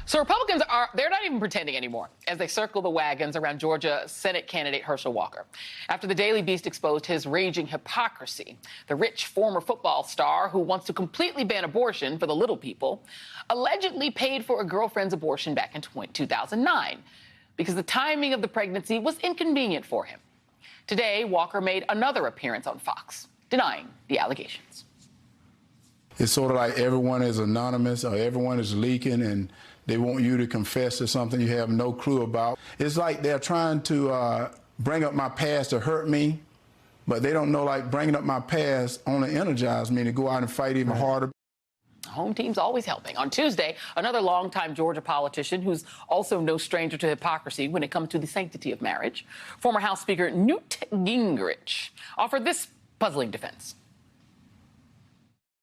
So Republicans they're not even pretending anymore as they circle the wagons around Georgia Senate candidate Herschel Walker. After the Daily Beast exposed his raging hypocrisy, the rich former football star who wants to completely ban abortion for the little people allegedly paid for a girlfriend's abortion back in 2009 because the timing of the pregnancy was inconvenient for him. Today, Walker made another appearance on Fox, denying the allegations. It's sort of like everyone is anonymous or everyone is leaking and they want you to confess to something you have no clue about. It's like they're trying to bring up my past to hurt me, but they don't know, like, bringing up my past only energized me to go out and fight even harder. Home team's always helping. On Tuesday, another longtime Georgia politician who's also no stranger to hypocrisy when it comes to the sanctity of marriage, former House Speaker Newt Gingrich, offered this puzzling defense.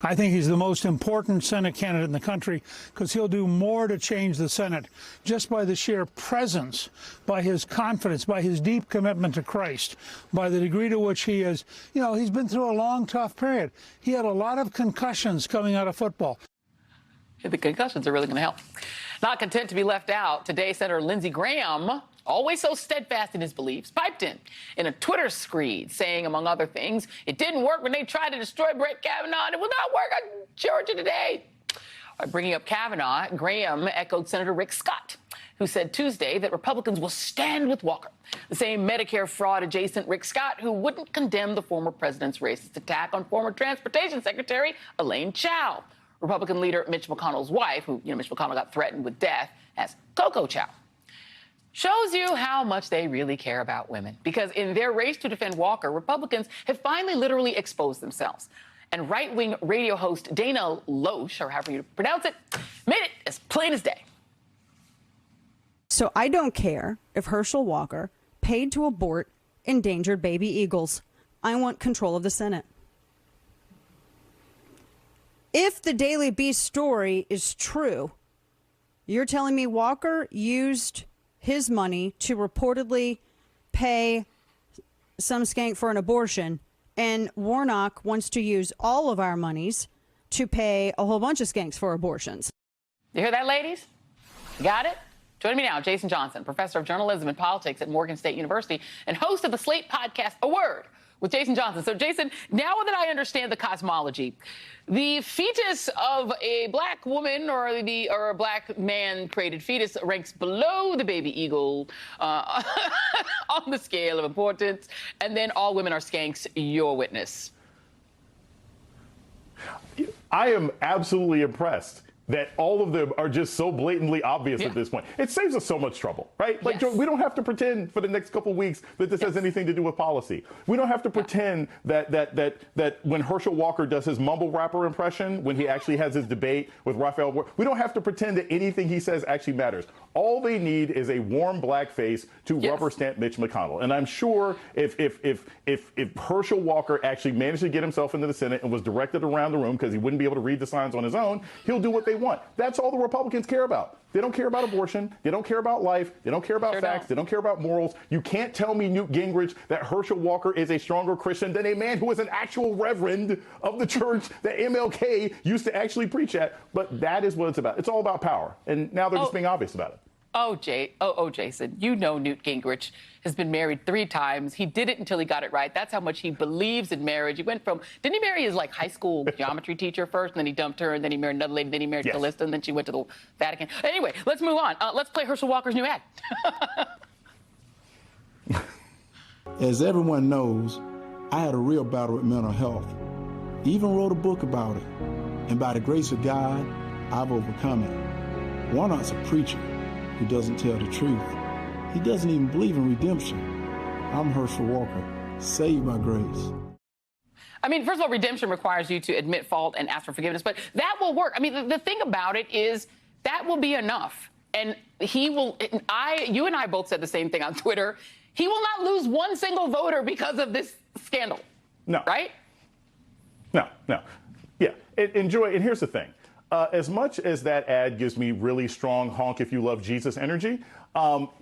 I think he's the most important Senate candidate in the country because he'll do more to change the Senate just by the sheer presence, by his confidence, by his deep commitment to Christ, by the degree to which he is, he's been through a long, tough period. He had a lot of concussions coming out of football. The concussions are really going to help. Not content to be left out, today Senator Lindsey Graham, always so steadfast in his beliefs, piped in a Twitter screed saying, among other things, it didn't work when they tried to destroy Brett Kavanaugh, and it will not work on Georgia today. By bringing up Kavanaugh, Graham echoed Senator Rick Scott, who said Tuesday that Republicans will stand with Walker, the same Medicare fraud adjacent Rick Scott who wouldn't condemn the former president's racist attack on former Transportation Secretary Elaine Chao. Republican leader Mitch McConnell's wife, who, Mitch McConnell got threatened with death, as Coco Chao. Shows you how much they really care about women, because in their race to defend Walker, Republicans have finally literally exposed themselves. And right-wing radio host Dana Loesch, or however you pronounce it, made it as plain as day. So I don't care if Herschel Walker paid to abort endangered baby eagles. I want control of the Senate. If the Daily Beast story is true, you're telling me Walker used his money to reportedly pay some skank for an abortion, and Warnock wants to use all of our monies to pay a whole bunch of skanks for abortions. You hear that, ladies? Got it? Joining me now, Jason Johnson, professor of journalism and politics at Morgan State University and host of the Slate podcast, A Word with Jason Johnson. So, Jason, now that I understand the cosmology, the fetus of a black woman or a black man created fetus ranks below the baby eagle on the scale of importance, and then all women are skanks. Your witness. I am absolutely impressed that all of them are just so blatantly obvious at this point. It saves us so much trouble, right? Like, we don't have to pretend for the next couple of weeks that this has anything to do with policy. We don't have to pretend that when Herschel Walker does his mumble rapper impression, when he actually has his debate with Raphael, we don't have to pretend that anything he says actually matters. All they need is a warm black face to rubber stamp Mitch McConnell. And I'm sure if Herschel Walker actually managed to get himself into the Senate and was directed around the room because he wouldn't be able to read the signs on his own, he'll do what they want. That's all the Republicans care about. They don't care about abortion. They don't care about life. They don't care about facts. They don't care about morals. You can't tell me, Newt Gingrich, that Herschel Walker is a stronger Christian than a man who is an actual reverend of the church that MLK used to actually preach at. But that is what it's about. It's all about power. And now they're just being obvious about it. Jason, Newt Gingrich has been married 3 times. He did it until he got it right. That's how much he believes in marriage. He went from, didn't he marry his high school geometry teacher first, and then he dumped her, and then he married another lady, then he married Callista, and then she went to the Vatican. Anyway, let's move on. Let's play Herschel Walker's new ad. As everyone knows, I had a real battle with mental health. Even wrote a book about it. And by the grace of God, I've overcome it. Warnock's a preacher who doesn't tell the truth. He doesn't even believe in redemption. I'm Herschel Walker, saved by grace. I mean, first of all, redemption requires you to admit fault and ask for forgiveness, but that will work. I mean, the thing about it is that will be enough. And you and I both said the same thing on Twitter. He will not lose one single voter because of this scandal. No. Right? No. Yeah. Enjoy. And here's the thing. As much as that ad gives me really strong honk if you love Jesus energy,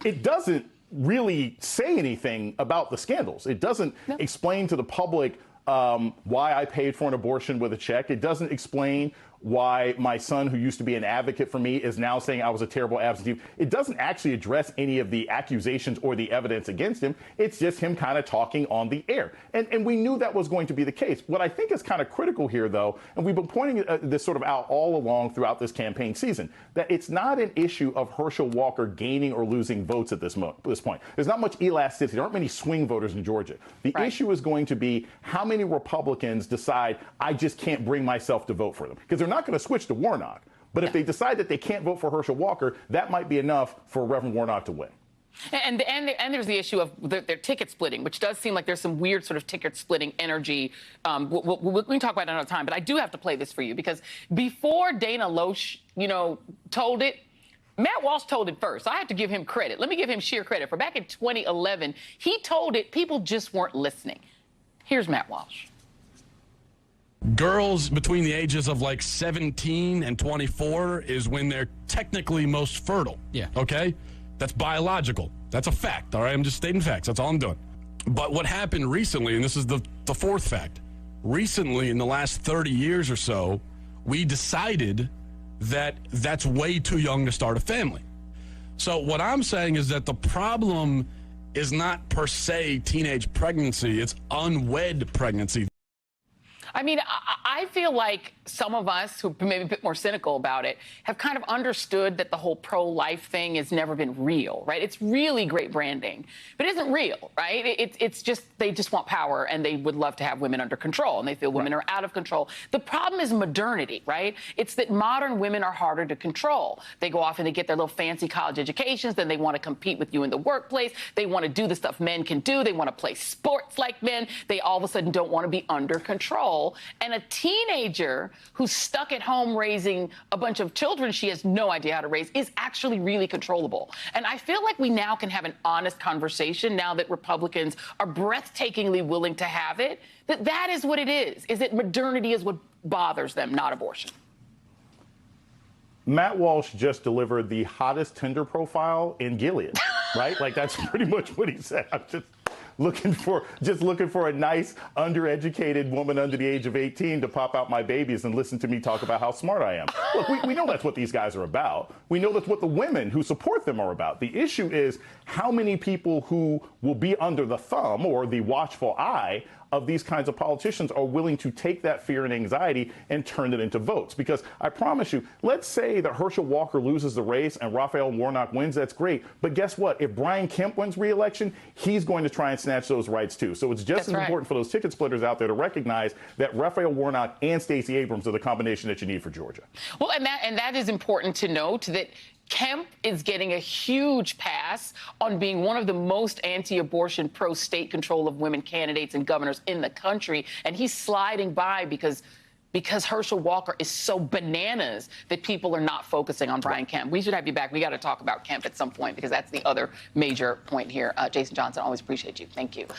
it doesn't really say anything about the scandals. It doesn't explain to the public why I paid for an abortion with a check. It doesn't explain why my son, who used to be an advocate for me, is now saying I was a terrible absentee. It doesn't actually address any of the accusations or the evidence against him. It's just him kind of talking on the air. And we knew that was going to be the case. What I think is kind of critical here, though, and we've been pointing this sort of out all along throughout this campaign season, that it's not an issue of Herschel Walker gaining or losing votes at this point. There's not much elasticity. There aren't many swing voters in Georgia. The issue is going to be how many Republicans decide I just can't bring myself to vote for them, because they're not going to switch to Warnock. But if they decide that they can't vote for Herschel Walker, that might be enough for Reverend Warnock to win. And there's the issue of their ticket splitting, which does seem like there's some weird sort of ticket splitting energy. We can talk about it another time, but I do have to play this for you, because before Dana Loesch, told it, Matt Walsh told it first. I have to give him credit. Let me give him sheer credit. For back in 2011, he told it. People just weren't listening. Here's Matt Walsh. Girls between the ages of like 17 and 24 is when they're technically most fertile. Yeah. Okay? That's biological. That's a fact, all right? I'm just stating facts. That's all I'm doing. But what happened recently, and this is the fourth fact, recently in the last 30 years or so, we decided that that's way too young to start a family. So what I'm saying is that the problem is not per se teenage pregnancy, it's unwed pregnancy. I mean, I feel like some of us who may be a bit more cynical about it have kind of understood that the whole pro-life thing has never been real, right? It's really great branding, but it isn't real, right? It's just, they just want power, and they would love to have women under control, and they feel women are out of control. The problem is modernity, right? It's that modern women are harder to control. They go off and they get their little fancy college educations, then they want to compete with you in the workplace. They want to do the stuff men can do. They want to play sports like men. They all of a sudden don't want to be under control. And a teenager who's stuck at home raising a bunch of children she has no idea how to raise is actually really controllable. And I feel like we now can have an honest conversation, now that Republicans are breathtakingly willing to have it, that is what it is that modernity is what bothers them, not abortion. Matt Walsh just delivered the hottest Tinder profile in Gilead, right? Like, that's pretty much what he said. I'm just looking for a nice, undereducated woman under the age of 18 to pop out my babies and listen to me talk about how smart I am. Look, we know that's what these guys are about. We know that's what the women who support them are about. The issue is how many people who will be under the thumb or the watchful eye of these kinds of politicians are willing to take that fear and anxiety and turn it into votes. Because I promise you, let's say that Herschel Walker loses the race and Raphael Warnock wins, that's great. But guess what? If Brian Kemp wins re-election, he's going to try and snatch those rights too. So it's just as important for those ticket splitters out there to recognize that Raphael Warnock and Stacey Abrams are the combination that you need for Georgia. Well, and that is important to note, that Kemp is getting a huge pass on being one of the most anti-abortion, pro-state control of women candidates and governors in the country. And he's sliding by because Herschel Walker is so bananas that people are not focusing on Brian Kemp. We should have you back. We got to talk about Kemp at some point, because that's the other major point here. Jason Johnson, always appreciate you. Thank you.